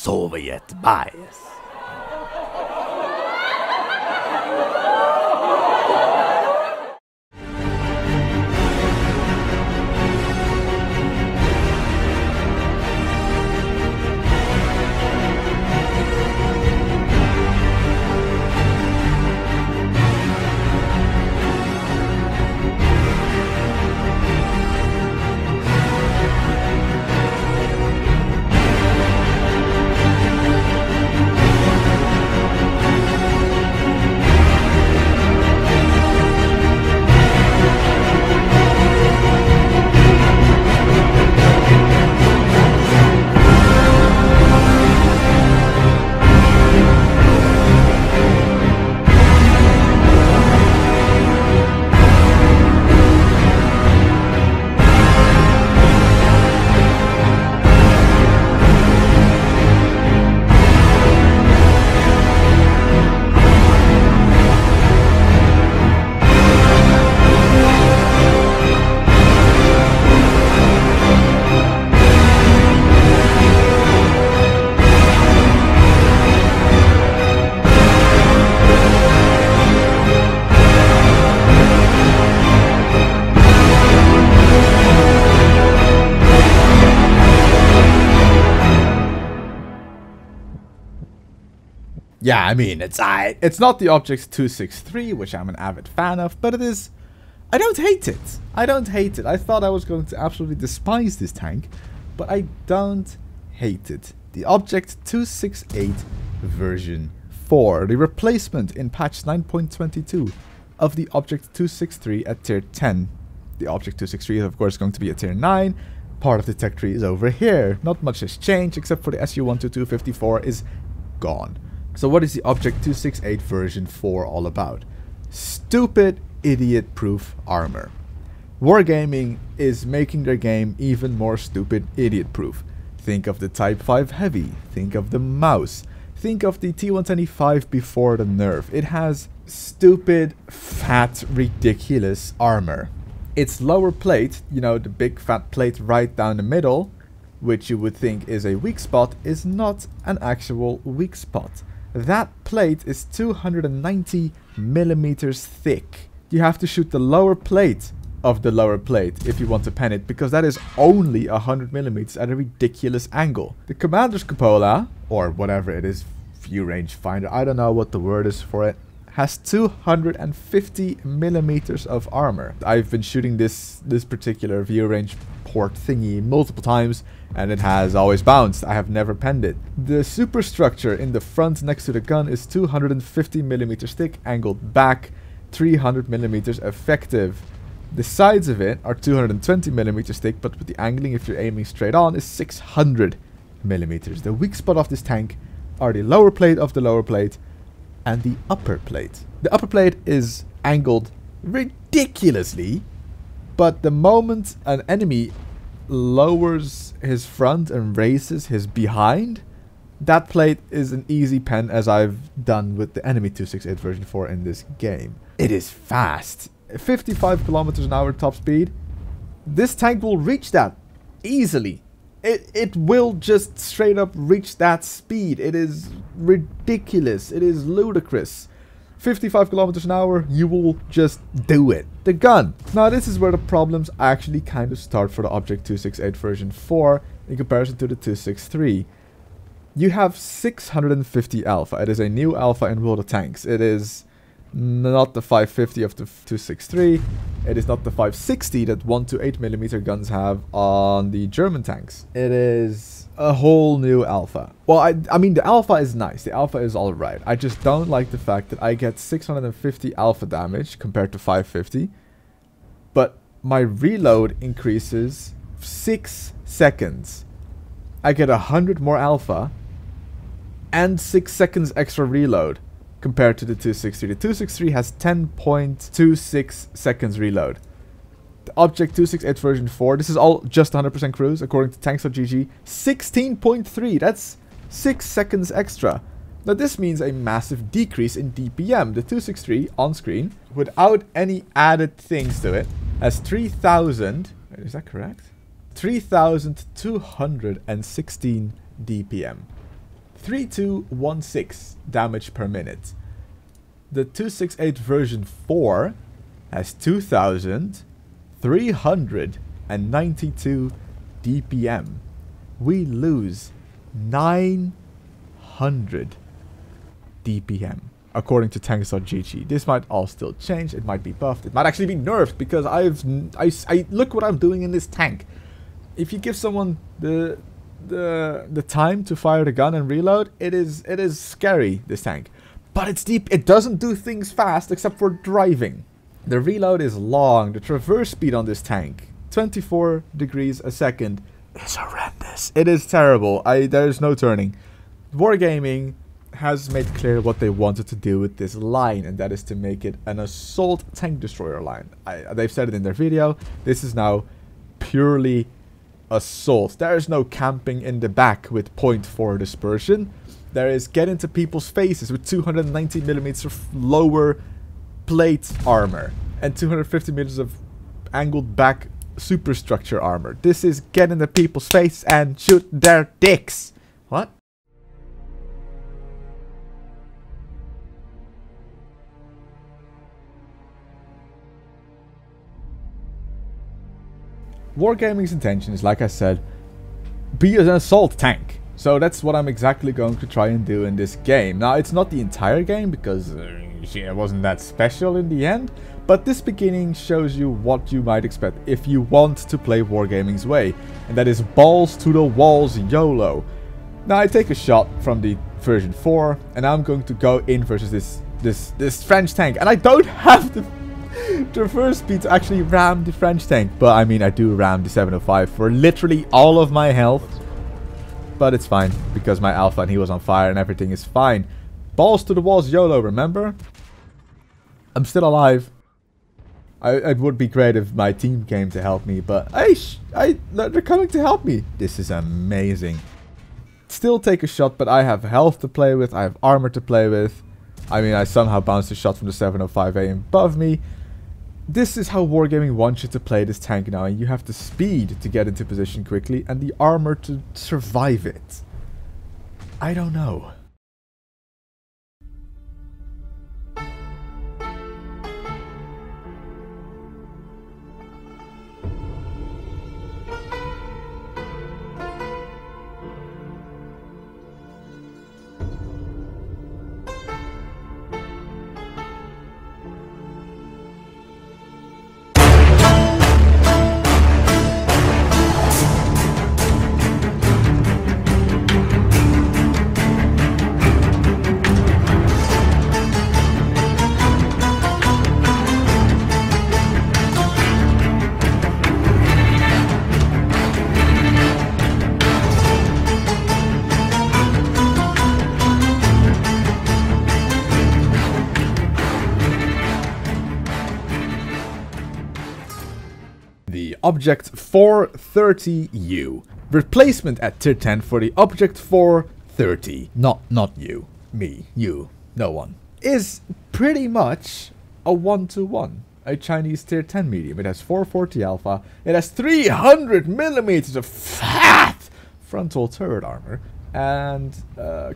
Soviet bias. Yeah, I mean, it's not the Object 263, which I'm an avid fan of, but it is... I don't hate it. I don't hate it. I thought I was going to absolutely despise this tank, but I don't hate it. The Object 268 version 4, the replacement in patch 9.22 of the Object 263 at tier 10. The Object 263 is of course going to be at tier 9. Part of the tech tree is over here. Not much has changed except for the SU-12254 is gone. So what is the Object 268 version 4 all about? Stupid, idiot-proof armor. Wargaming is making their game even more stupid, idiot-proof. Think of the Type 5 Heavy, think of the Mouse, think of the T-125 before the nerf. It has stupid, fat, ridiculous armor. Its lower plate, you know, the big fat plate right down the middle, which you would think is a weak spot, is not an actual weak spot. That plate is 290 millimeters thick. You have to shoot the lower plate of the lower plate if you want to pen it, because that is only 100 millimeters at a ridiculous angle. The Commander's Cupola, or whatever it is, view range finder, I don't know what the word is for it, has 250 millimeters of armor. I've been shooting this particular view range port thingy multiple times, and it has always bounced. I have never penned it. The superstructure in the front next to the gun is 250 millimeters thick, angled back, 300 millimeters effective. The sides of it are 220 millimeters thick, but with the angling, if you're aiming straight on, is 600 millimeters. The weak spot of this tank are the lower plate of the lower plate and the upper plate. The upper plate is angled ridiculously, but the moment an enemy lowers his front and raises his behind, that plate is an easy pen, as I've done with the enemy 268 version 4 in this game. It is fast. 55 kilometers an hour top speed. This tank will reach that easily. It will just straight up reach that speed. It is ridiculous. It is ludicrous. 55 kilometers an hour, you will just do it. The gun. Now this is where the problems actually kind of start for the Object 268 version 4 in comparison to the 263. You have 650 alpha. It is a new alpha in World of Tanks. It is not the 550 of the 263. It is not the 560 that 128mm guns have on the German tanks. It is a whole new alpha. Well, I mean, the alpha is nice. The alpha is alright. I just don't like the fact that I get 650 alpha damage compared to 550. But my reload increases 6 seconds. I get 100 more alpha and 6 seconds extra reload compared to the 263. The 263 has 10.26 seconds reload. The Object 268 version 4, this is all just 100% cruise, according to tanks.gg, 16.3, that's 6 seconds extra. Now this means a massive decrease in DPM. The 263 on screen, without any added things to it, has 3,000, is that correct? 3,216 DPM. 3216 damage per minute. The 268 version 4 has 2392 DPM. We lose 900 DPM according to tanks.gg. This might all still change. It might be buffed. It might actually be nerfed because I look what I'm doing in this tank. If you give someone the time to fire the gun and reload, it is scary, this tank. But it's deep. It doesn't do things fast except for driving. The reload is long. The traverse speed on this tank, 24 degrees a second, is horrendous. It is terrible. There's no turning. Wargaming has made clear what they wanted to do with this line, and that is to make it an assault tank destroyer line. They've said it in their video. This is now purely assault. There is no camping in the back with 0.4 dispersion. There is get into people's faces with 290 millimeters of lower plate armor and 250 meters of angled back superstructure armor. This is get into people's face and shoot their dicks. What? Wargaming's intention is, like I said, be an assault tank. So that's what I'm exactly going to try and do in this game. Now, it's not the entire game because it wasn't that special in the end. But this beginning shows you what you might expect if you want to play Wargaming's way. And that is balls to the walls YOLO. Now, I take a shot from the version 4 and I'm going to go in versus this French tank. And I don't have the traverse speed to actually ram the French tank. But I mean, I do ram the 705 for literally all of my health. But it's fine, because my alpha and he was on fire and everything is fine. Balls to the walls YOLO, remember? I'm still alive. It would be great if my team came to help me, but they're coming to help me. This is amazing. Still take a shot, but I have health to play with, I have armor to play with. I mean, I somehow bounced a shot from the 705A above me. This is how Wargaming wants you to play this tank now, and you have the speed to get into position quickly and the armor to survive it. I don't know. Object 430U. Replacement at tier 10 for the Object 430. Not you. Me. You. No one. Is pretty much a 1-to-1. A Chinese tier 10 medium. It has 440 alpha. It has 300 millimeters of fat frontal turret armor. And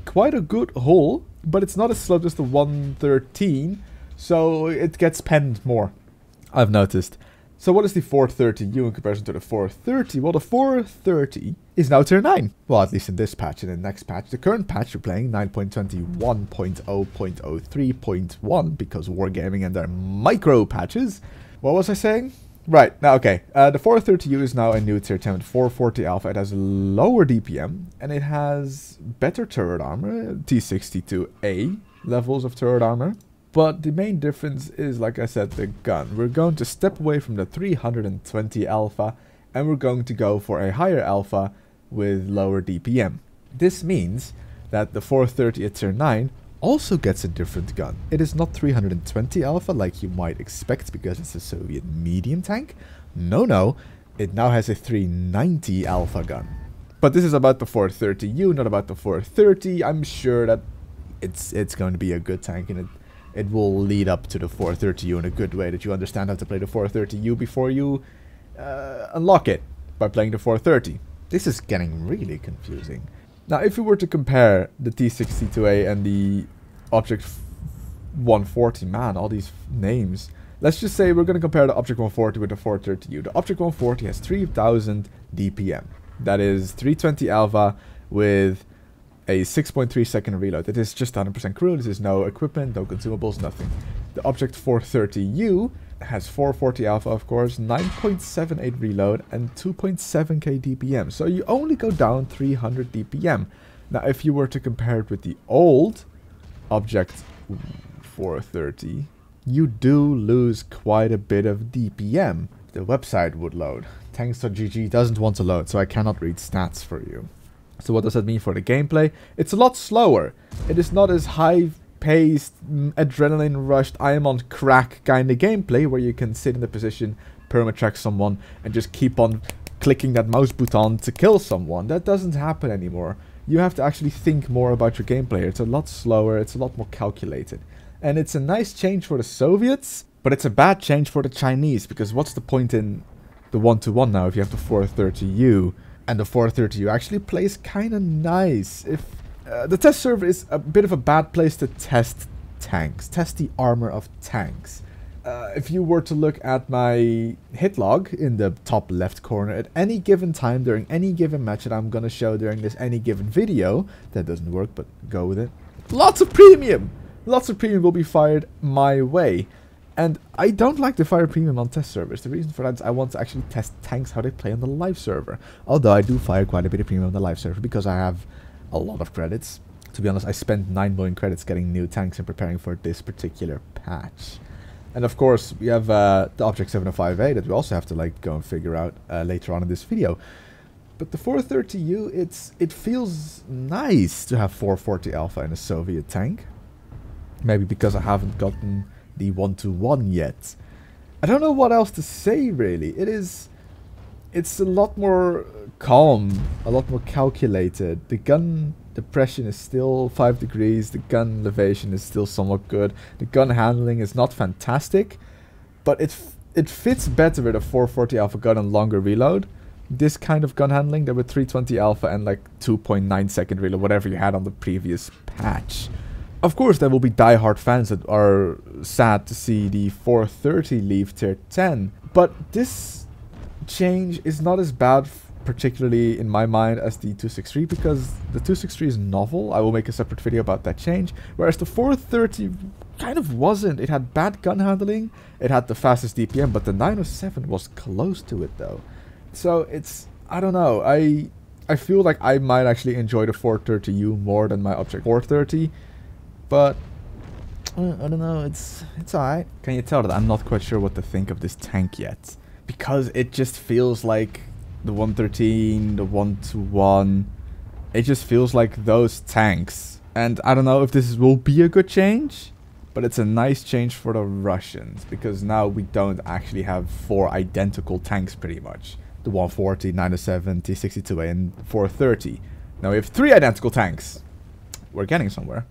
quite a good hull. But it's not as slow as the 113. So it gets penned more, I've noticed. So what is the 430U in comparison to the 430? Well, the 430 is now tier 9. Well, at least in this patch and in the next patch. The current patch you're playing, 9.21.0.03.1, because Wargaming and their micro patches. What was I saying? Right, now okay. The 430U is now a new tier 10 with 440 alpha. It has lower DPM, and it has better turret armor, T62A levels of turret armor. But the main difference is, like I said, the gun. We're going to step away from the 320 alpha and we're going to go for a higher alpha with lower DPM. This means that the 430 at tier 9 also gets a different gun. It is not 320 alpha like you might expect because it's a Soviet medium tank. No, it now has a 390 alpha gun. But this is about the 430U, not about the 430. I'm sure that it's going to be a good tank and it will lead up to the 430U in a good way, that you understand how to play the 430U before you unlock it by playing the 430. This is getting really confusing. Now, if we were to compare the T62A and the Object 140, man, all these names. Let's just say we're going to compare the Object 140 with the 430U. The Object 140 has 3000 DPM. That is 320 alpha with a 6.3 second reload. It is just 100% crew. This is no equipment, no consumables, nothing. The Object 430U has 440 alpha, of course, 9.78 reload, and 2.7k DPM. So you only go down 300 DPM. Now, if you were to compare it with the old Object 430, you do lose quite a bit of DPM. The website would load. Tanks.gg doesn't want to load, so I cannot read stats for you. So what does that mean for the gameplay? It's a lot slower. It is not as high-paced, adrenaline-rushed, I am on crack kind of gameplay where you can sit in the position, perma-track someone, and just keep on clicking that mouse button to kill someone. That doesn't happen anymore. You have to actually think more about your gameplay. It's a lot slower, it's a lot more calculated. And it's a nice change for the Soviets, but it's a bad change for the Chinese, because what's the point in the 1-to-1 now if you have the 430U? And the 430U actually plays kind of nice. If the test server is a bit of a bad place to test tanks, test the armor of tanks. If you were to look at my hit log in the top left corner at any given time during any given match that I'm gonna show during this any given video, that doesn't work, but go with it. Lots of premium! Lots of premium will be fired my way. And I don't like to fire premium on test servers. The reason for that is I want to actually test tanks how they play on the live server. Although I do fire quite a bit of premium on the live server because I have a lot of credits. To be honest, I spent 9 million credits getting new tanks and preparing for this particular patch. And of course, we have the Object 705A that we also have to like go and figure out later on in this video. But the 430U, it feels nice to have 440 alpha in a Soviet tank. Maybe because I haven't gotten the 1-to-1 yet. I don't know what else to say really. It's a lot more calm, a lot more calculated. The gun depression is still 5 degrees, the gun elevation is still somewhat good. The gun handling is not fantastic, but it fits better with a 440 alpha gun and longer reload. This kind of gun handling than with 320 alpha and like 2.9 second reload, whatever you had on the previous patch. Of course, there will be die-hard fans that are sad to see the 430 leave tier 10, but this change is not as bad, particularly in my mind, as the 263, because the 263 is novel. I will make a separate video about that change, whereas the 430 kind of wasn't. It had bad gun handling, it had the fastest DPM, but the 907 was close to it though. So it's, I don't know, I feel like I might actually enjoy the 430U more than my Object 430. But I don't know, it's alright. Can you tell that I'm not quite sure what to think of this tank yet? Because it just feels like the 113, the 1-to-1. It just feels like those tanks. And I don't know if this will be a good change, but it's a nice change for the Russians. Because now we don't actually have 4 identical tanks pretty much. The 140, 907, T62A and 430. Now we have 3 identical tanks. We're getting somewhere.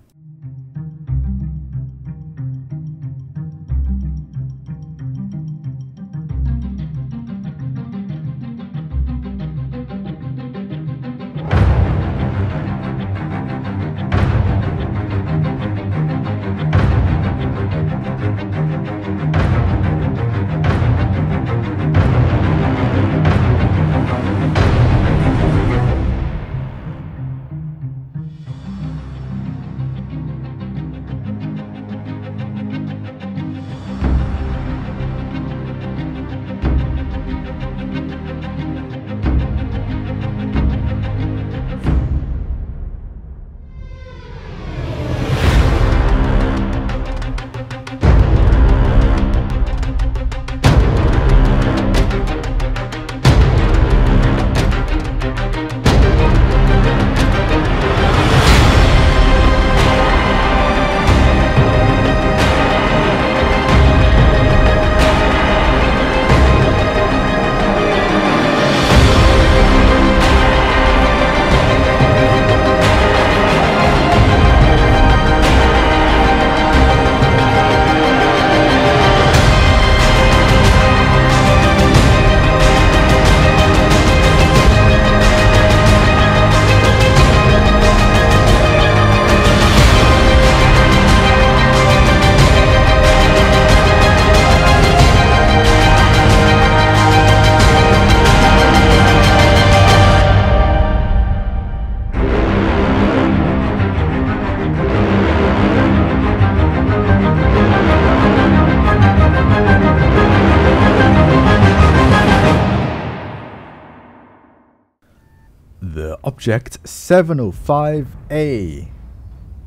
Object 705A.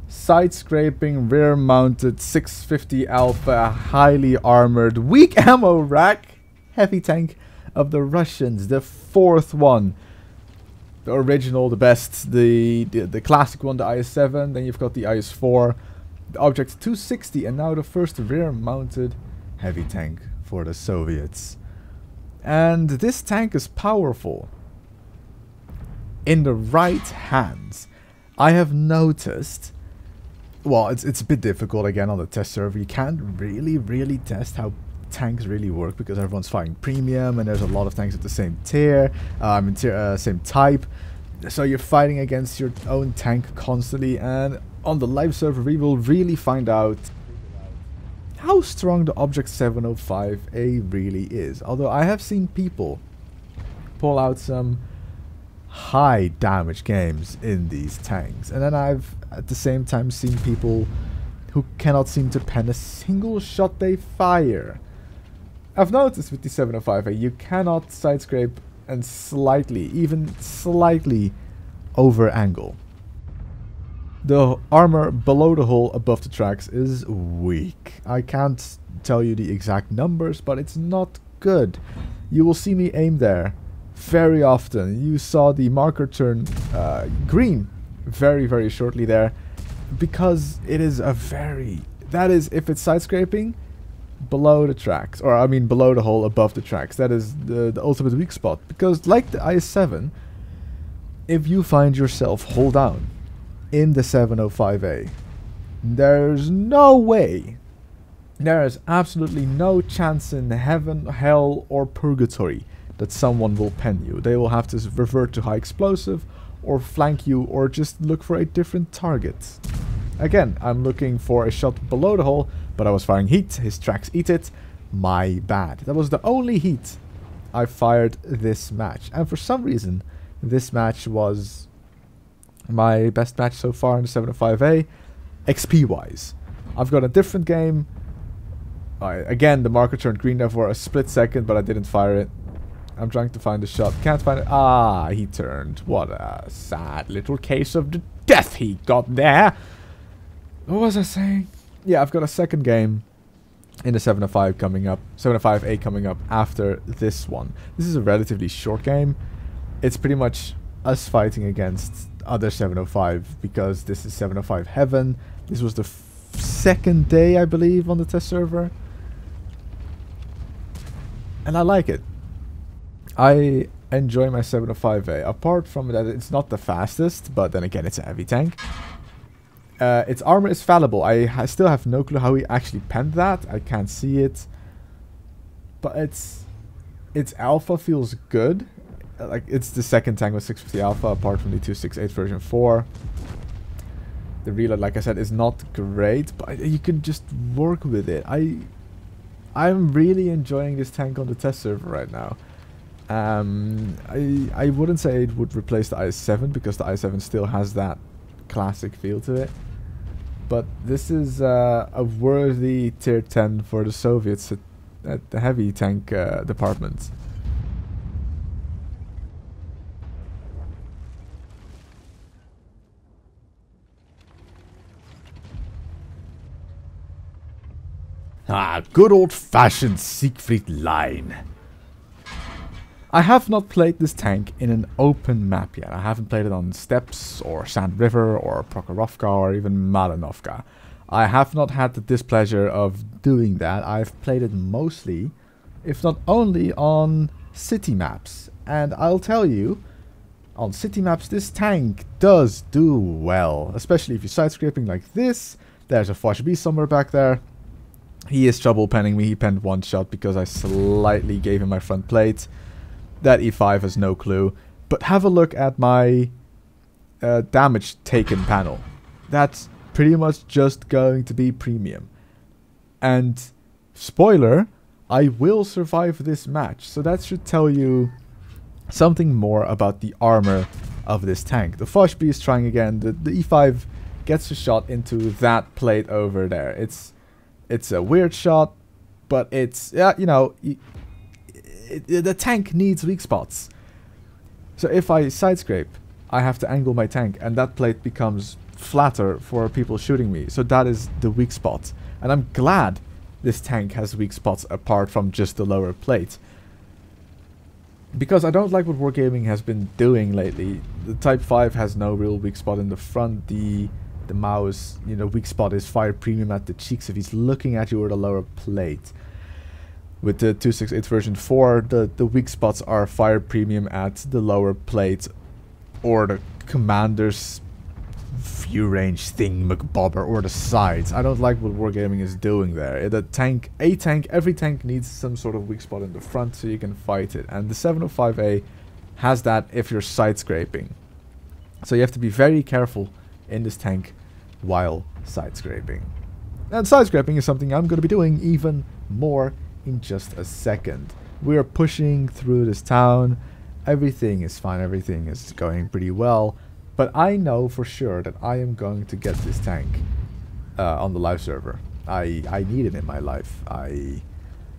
Side scraping, rear mounted 650 Alpha, highly armored, weak ammo rack, heavy tank of the Russians, the fourth one. The original, the best, the classic one, the IS-7, then you've got the IS-4, the Object 260, and now the first rear mounted heavy tank for the Soviets. And this tank is powerful. In the right hands, I have noticed, well, it's a bit difficult again on the test server. You can't really test how tanks really work because everyone's fighting premium and there's a lot of tanks at the same tier, same type. So you're fighting against your own tank constantly, and on the live server we will really find out how strong the Object 705A really is. Although I have seen people pull out some high damage games in these tanks, and then I've at the same time seen people who cannot seem to pen a single shot they fire. I've noticed with the 705A you cannot side scrape and even slightly over angle. The armor below the hull above the tracks is weak. I can't tell you the exact numbers, but it's not good. You will see me aim there very often. You saw the marker turn green very shortly there, because it is that is, if it's side scraping below the tracks, or I mean below the hull above the tracks, that is the ultimate weak spot. Because like the IS-7, if you find yourself hull down in the 705A, there's no way, there is absolutely no chance in heaven, hell or purgatory that someone will pen you. They will have to revert to high explosive or flank you or just look for a different target. Again, I'm looking for a shot below the hull, but I was firing heat. His tracks eat it. My bad. That was the only heat I fired this match. And for some reason, this match was my best match so far in the 705A, XP-wise. I've got a different game. Again, the marker turned green there for a split second, but I didn't fire it. I'm trying to find the shot. Can't find it. Ah, he turned. What a sad little case of the death he got there. What was I saying? Yeah, I've got a second game in the 705 coming up. 705A coming up after this one. This is a relatively short game. It's pretty much us fighting against other 705 because this is 705 heaven. This was the second day, I believe, on the test server. And I like it. I enjoy my 705A. Apart from that, it's not the fastest, but then again, it's a heavy tank. Its armor is fallible. I still have no clue how he actually penned that. I can't see it. But its alpha feels good. Like, it's the second tank with 650 alpha, apart from the 268 version 4. The reload, like I said, is not great, but you can just work with it. I'm really enjoying this tank on the test server right now. I wouldn't say it would replace the IS-7 because the IS-7 still has that classic feel to it. But this is a worthy tier 10 for the Soviets at the heavy tank department. Ah, good old-fashioned Siegfried line. I have not played this tank in an open map yet. I haven't played it on Steppes or Sand River or Prokhorovka or even Malinovka. I have not had the displeasure of doing that. I've played it mostly, if not only, on city maps. And I'll tell you, on city maps this tank does do well. Especially if you're side scraping like this. There's a Foch B somewhere back there. He is trouble penning me. He penned one shot because I slightly gave him my front plate. That E5 has no clue. But have a look at my damage taken panel. That's pretty much just going to be premium. And spoiler, I will survive this match. So that should tell you something more about the armor of this tank. The Foch B is trying again. The E5 gets a shot into that plate over there. It's a weird shot, but it's, you know, the tank needs weak spots. So if I side scrape I have to angle my tank, and that plate becomes flatter for people shooting me. So that is the weak spot. And I'm glad this tank has weak spots apart from just the lower plate. Because I don't like what Wargaming has been doing lately. The Type 5 has no real weak spot in the front. The Mao's, you know, weak spot is fire premium at the cheeks if he's looking at you with a lower plate. With the 268 version 4, the weak spots are fire premium at the lower plate or the commander's view range thing McBobber or the sides. I don't like what Wargaming is doing there. Every tank needs some sort of weak spot in the front so you can fight it. And the 705A has that if you're side scraping. So you have to be very careful in this tank while side scraping. And side scraping is something I'm going to be doing even more in just a second. We are pushing through this town. Everything is fine. Everything is going pretty well. But I know for sure that I am going to get this tank on the live server. I need it in my life.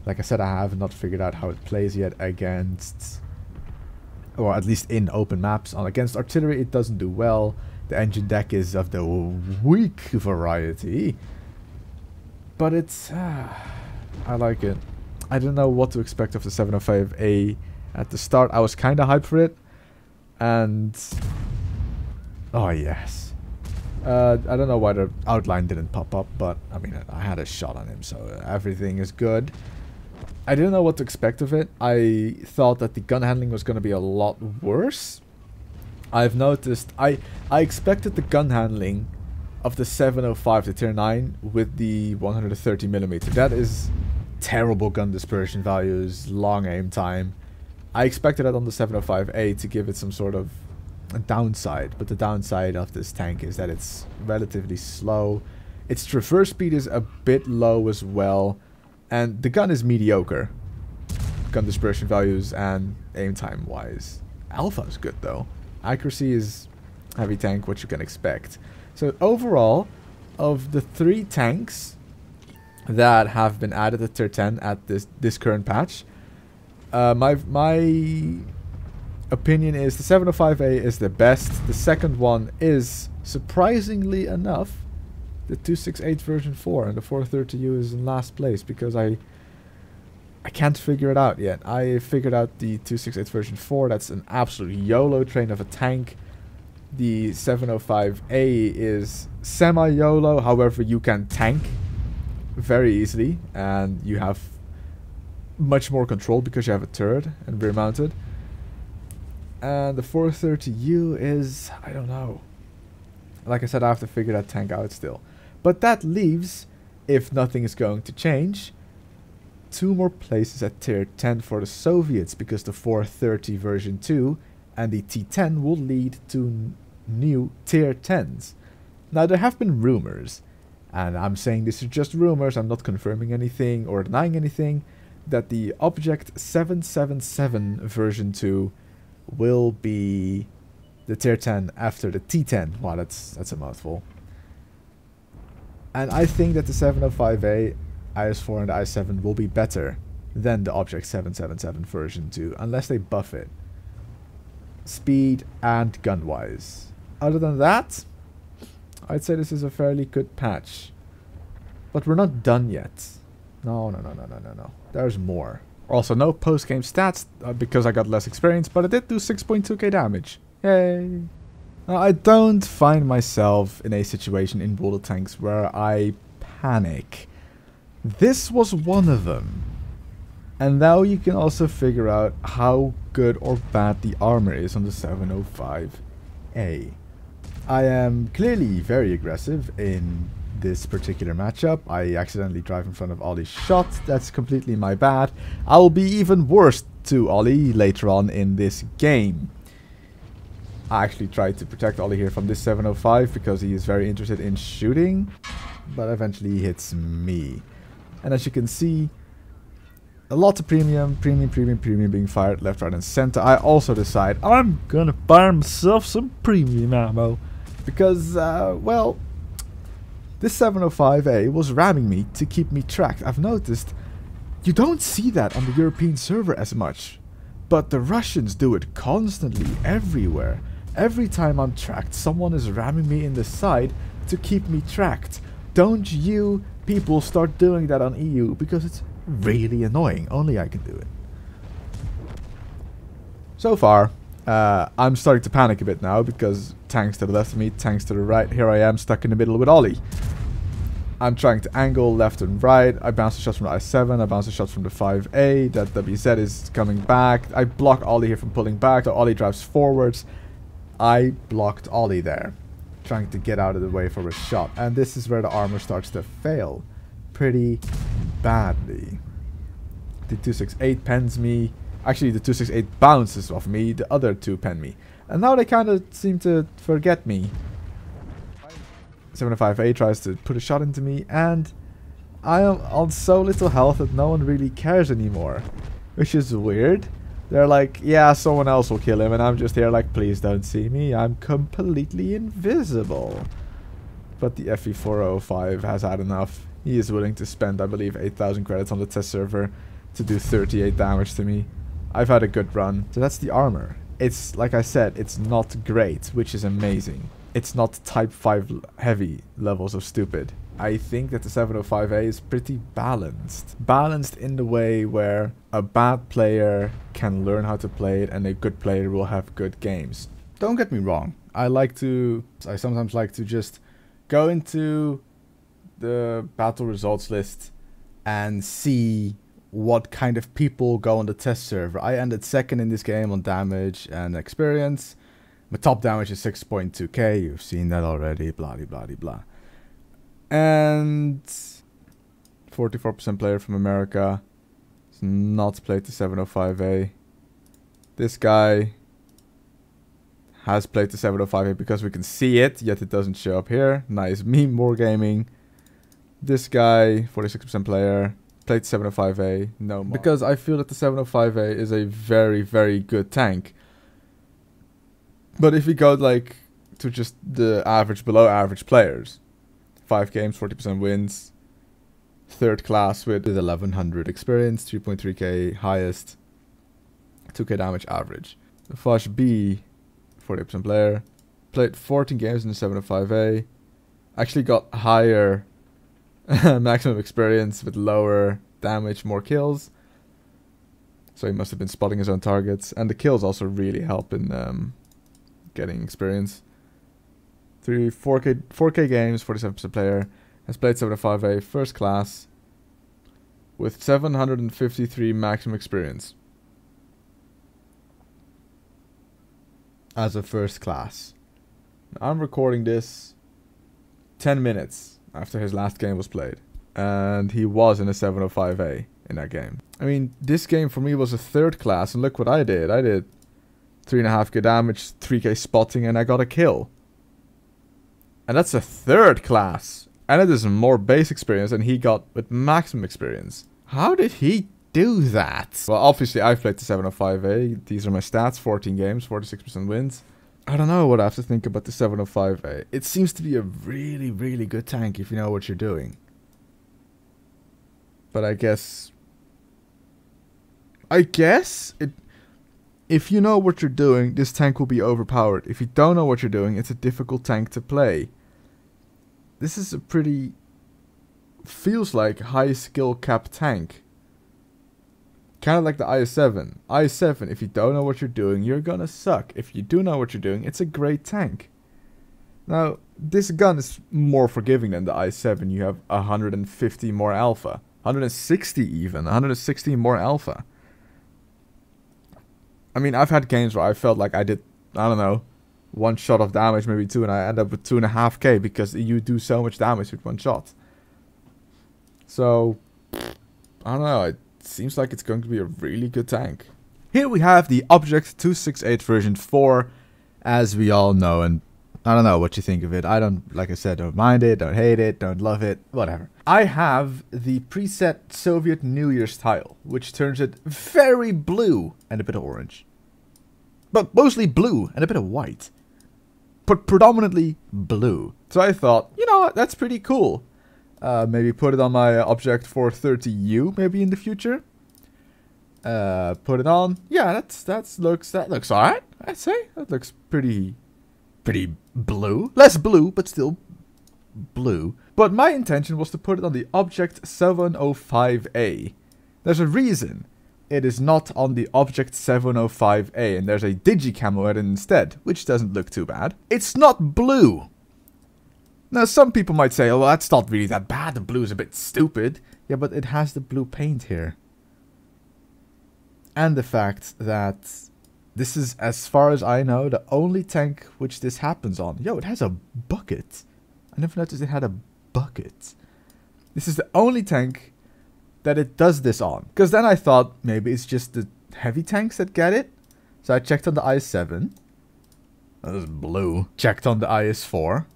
Like I said, I have not figured out how it plays yet against, or at least in open maps. Against artillery it doesn't do well. The engine deck is of the weak variety. But it's, I like it. I didn't know what to expect of the 705A at the start. I was kind of hyped for it. And oh yes. I don't know why the outline didn't pop up, but I mean, I had a shot on him, so everything is good. I didn't know what to expect of it. I thought that the gun handling was going to be a lot worse. I've noticed, I expected the gun handling of the 705 to tier 9 with the 130mm. That is terrible gun dispersion values, long aim time. I expected that on the 705A to give it some sort of a downside, but the downside of this tank is that it's relatively slow. Its traverse speed is a bit low as well, and the gun is mediocre, gun dispersion values and aim time wise. Alpha is good though. Accuracy is heavy tank, what you can expect. So overall, of the 3 tanks that have been added to tier 10 at this current patch, my opinion is the 705A is the best. The second one is, surprisingly enough, the 268 version 4, and the 430U is in last place because I can't figure it out yet. I figured out the 268 version 4. That's an absolute YOLO train of a tank. The 705A is semi-YOLO, however you can tank very easily and you have much more control because you have a turret and rear mounted. And the 430U is, I don't know. Like I said, I have to figure that tank out still. But that leaves, if nothing is going to change, 2 more places at tier 10 for the Soviets, because the 430 version 2 and the T10 will lead to new tier 10s. Now there have been rumors, and I'm saying this is just rumors, I'm not confirming anything or denying anything, that the Object 777 version 2 will be the tier 10 after the T10. Wow, that's a mouthful. And I think that the 705A, IS-4 and IS-7 will be better than the Object 777 version 2, unless they buff it. Speed and gun-wise. Other than that, I'd say this is a fairly good patch. But we're not done yet. No. There's more. Also, no post-game stats, because I got less experience, but I did do 6.2k damage. Yay! Now, I don't find myself in a situation in World of Tanks where I panic. This was one of them. And now you can also figure out how good or bad the armor is on the 705A. I am clearly very aggressive in this particular matchup. I accidentally drive in front of Ollie's shot. That's completely my bad. I will be even worse to Ollie later on in this game. I actually tried to protect Ollie here from this 705 because he is very interested in shooting, but eventually he hits me. And as you can see, a lot of premium being fired left, right and center. I also decide I'm gonna buy myself some premium ammo because, well, this 705A was ramming me to keep me tracked. I've noticed you don't see that on the European server as much, but the Russians do it constantly everywhere. Every time I'm tracked, someone is ramming me in the side to keep me tracked. Don't you people start doing that on EU, because it's really annoying. Only I can do it. So far, I'm starting to panic a bit now, because tanks to the left of me, tanks to the right. Here I am stuck in the middle with Ollie. I'm trying to angle left and right. I bounce the shots from the I-7. I bounce the shots from the 5A. That WZ is coming back. I block Ollie here from pulling back. So Ollie drives forwards. I blocked Ollie there, trying to get out of the way for a shot. And this is where the armor starts to fail pretty badly. The 268 pens me. Actually, the 268 bounces off me. The other two pen me. And now they kind of seem to forget me. 75A tries to put a shot into me, and I am on so little health that no one really cares anymore. Which is weird. They're like, yeah, someone else will kill him, and I'm just here like, please don't see me. I'm completely invisible. But the FE405 has had enough. He is willing to spend, I believe, 8,000 credits on the test server to do 38 damage to me. I've had a good run. So that's the armor. It's, like I said, it's not great, which is amazing. It's not type 5 heavy levels of stupid. I think that the 705A is pretty balanced. Balanced in the way where a bad player can learn how to play it and a good player will have good games. Don't get me wrong. I sometimes like to just go into the battle results list and see what kind of people go on the test server. I ended second in this game on damage and experience. My top damage is 6.2k. You've seen that already. Blah, blah, blah, blah. And 44% player from America. It's not played the 705A. This guy has played the 705A because we can see it, yet it doesn't show up here. Nice meme, more gaming. This guy, 46% player, played the 705A. No more. Because I feel that the 705A is a very, very good tank. But if we go like to just the average, below average players, 5 games, 40% wins, third class with 1100 experience, 3.3k highest, 2k damage average. The Fosh B, 40% player, played 14 games in the 705A, actually got higher maximum experience with lower damage, more kills. So he must have been spotting his own targets, and the kills also really help in getting experience. 4k games, 47% player, has played 705A first class with 753 maximum experience as a first class. Now, I'm recording this 10 minutes after his last game was played, and he was in a 705A in that game. I mean, this game for me was a third class, and look what I did. I did 3.5k damage, 3k spotting, and I got a kill. And that's a third class. And it is more base experience than he got with maximum experience. How did he do that? Well, obviously I've played the 705A. These are my stats. 14 games, 46% wins. I don't know what I have to think about the 705A. It seems to be a really, really good tank if you know what you're doing. But I guess if you know what you're doing, this tank will be overpowered. If you don't know what you're doing, it's a difficult tank to play. This is a pretty, feels like high skill cap tank. Kind of like the i7. i7, if you don't know what you're doing, you're gonna suck. If you do know what you're doing, it's a great tank. Now, this gun is more forgiving than the i7. You have 150 more alpha. 160 even. 160 more alpha. I mean, I've had games where I felt like I did, I don't know, one shot of damage, maybe two, and I end up with 2.5k because you do so much damage with one shot. So, I don't know, it seems like it's going to be a really good tank. Here we have the Object 268 version 4, as we all know, and I don't know what you think of it. I don't, like I said, don't mind it, don't hate it, don't love it, whatever. I have the preset Soviet New Year style, which turns it very blue and a bit of orange. But mostly blue and a bit of white. But predominantly blue. So I thought, you know what, that's pretty cool. Maybe put it on my Object 430U maybe in the future. Put it on. Yeah, that looks alright, I'd say. That looks pretty pretty blue. Less blue, but still blue. But my intention was to put it on the Object 705A. There's a reason it is not on the Object 705A, and there's a digicamo at it instead, which doesn't look too bad. It's not blue. Now, some people might say, oh, well, that's not really that bad. The blue is a bit stupid. Yeah, but it has the blue paint here. And the fact that this is, as far as I know, the only tank which this happens on. Yo, it has a bucket. I never noticed it had a bucket. This is the only tank that it does this on. Because then I thought maybe it's just the heavy tanks that get it. So I checked on the IS-7. That was blue. Checked on the IS-4.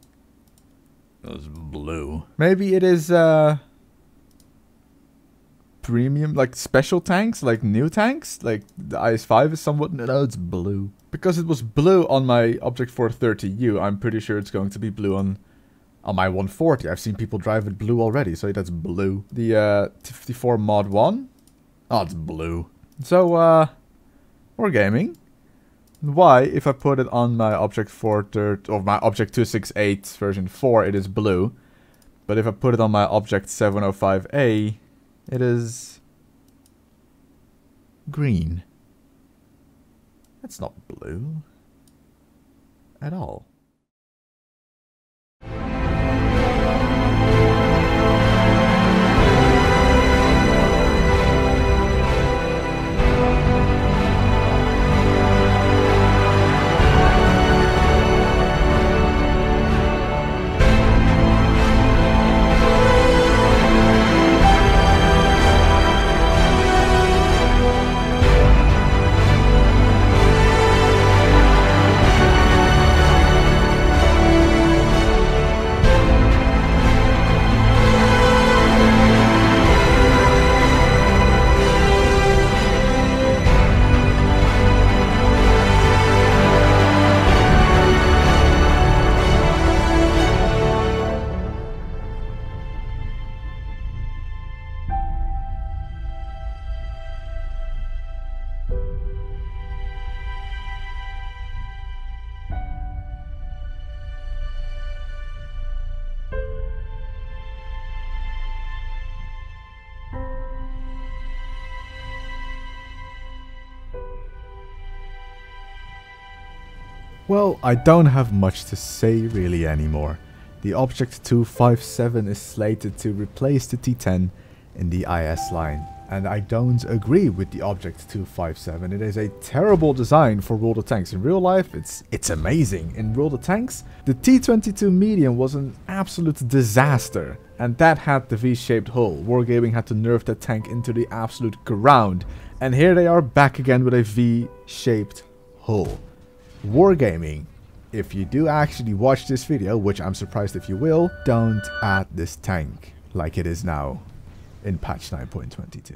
That was blue. Maybe it is premium, like special tanks, like new tanks. Like the IS-5 is somewhat... No, it's blue. Because it was blue on my Object 430U, I'm pretty sure it's going to be blue on my 140. I've seen people drive it blue already, so that's blue. The 54 Mod 1. Oh, it's blue. So, wargaming. Why, if I put it on my Object 430, or my Object 268 version 4, it is blue. But if I put it on my Object 705A, it is green. That's not blue at all. Well, I don't have much to say really anymore. The Object 257 is slated to replace the T10 in the IS line. And I don't agree with the Object 257. It is a terrible design for World of Tanks. In real life, it's amazing. In World of Tanks, the T22 Medium was an absolute disaster. And that had the V-shaped hull. Wargaming had to nerf that tank into the absolute ground. And here they are back again with a V-shaped hull. Wargaming, if you do actually watch this video, which I'm surprised if you will, don't add this tank like it is now in patch 9.22.